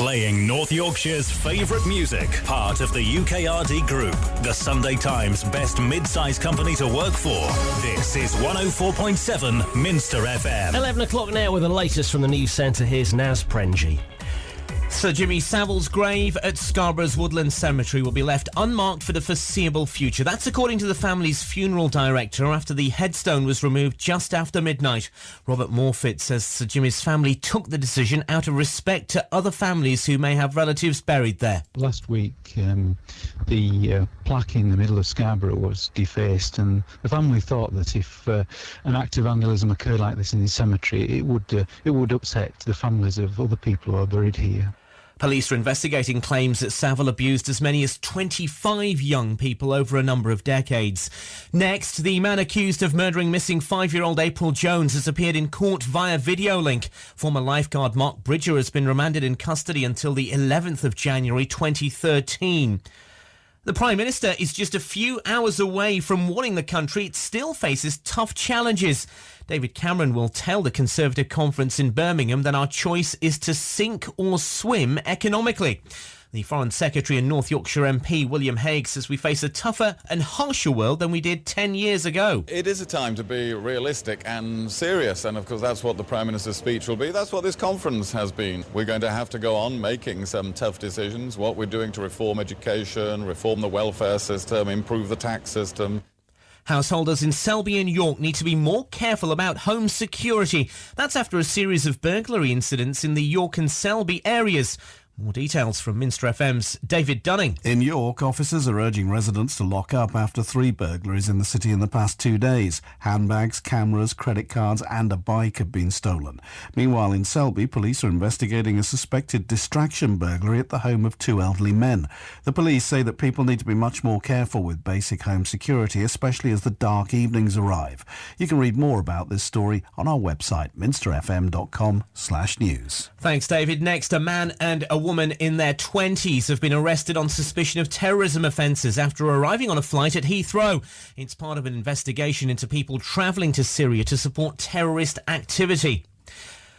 Playing North Yorkshire's favourite music, part of the UKRD Group, the Sunday Times best mid-size company to work for. This is 104.7 Minster FM. 11 o'clock now with the latest from the news centre. Here's Naz Premji. Sir Jimmy Savile's grave at Scarborough's Woodland Cemetery will be left unmarked for the foreseeable future. That's according to the family's funeral director after the headstone was removed just after midnight. Robert Morfitt says Sir Jimmy's family took the decision out of respect to other families who may have relatives buried there. Last week, the plaque in the middle of Scarborough was defaced, and the family thought that if an act of vandalism occurred like this in the cemetery, it would upset the families of other people who are buried here. Police are investigating claims that Savile abused as many as 25 young people over a number of decades. Next, the man accused of murdering missing 5-year-old April Jones has appeared in court via video link. Former lifeguard Mark Bridger has been remanded in custody until the 11th of January 2013. The Prime Minister is just a few hours away from warning the country it still faces tough challenges. David Cameron will tell the Conservative conference in Birmingham that our choice is to sink or swim economically. The Foreign Secretary and North Yorkshire MP William Hague says we face a tougher and harsher world than we did 10 years ago. It is a time to be realistic and serious, and of course that's what the Prime Minister's speech will be. That's what this conference has been. We're going to have to go on making some tough decisions, what we're doing to reform education, reform the welfare system, improve the tax system. Householders in Selby and York need to be more careful about home security. That's after a series of burglary incidents in the York and Selby areas. More details from Minster FM's David Dunning. In York, officers are urging residents to lock up after 3 burglaries in the city in the past 2 days. Handbags, cameras, credit cards and a bike have been stolen. Meanwhile, in Selby, police are investigating a suspected distraction burglary at the home of 2 elderly men. The police say that people need to be much more careful with basic home security, especially as the dark evenings arrive. You can read more about this story on our website, minsterfm.com/news. Thanks, David. Next, a man and a woman in their 20s have been arrested on suspicion of terrorism offences after arriving on a flight at Heathrow. It's part of an investigation into people travelling to Syria to support terrorist activity.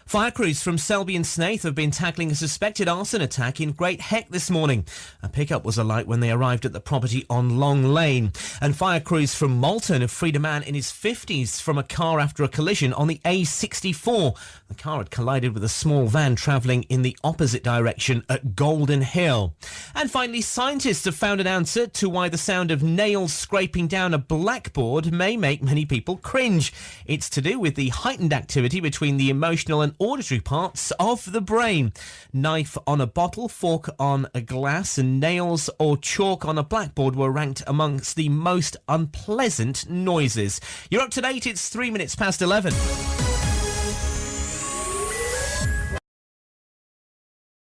Fire crews from Selby and Snaith have been tackling a suspected arson attack in Great Heck this morning. A pickup was alight when they arrived at the property on Long Lane. And fire crews from Malton have freed a man in his 50s from a car after a collision on the A64. The car had collided with a small van travelling in the opposite direction at Golden Hill. And finally, scientists have found an answer to why the sound of nails scraping down a blackboard may make many people cringe. It's to do with the heightened activity between the emotional and auditory parts of the brain. Knife on a bottle, fork on a glass and nails or chalk on a blackboard were ranked amongst the most unpleasant noises. You're up to date, it's 3 minutes past 11.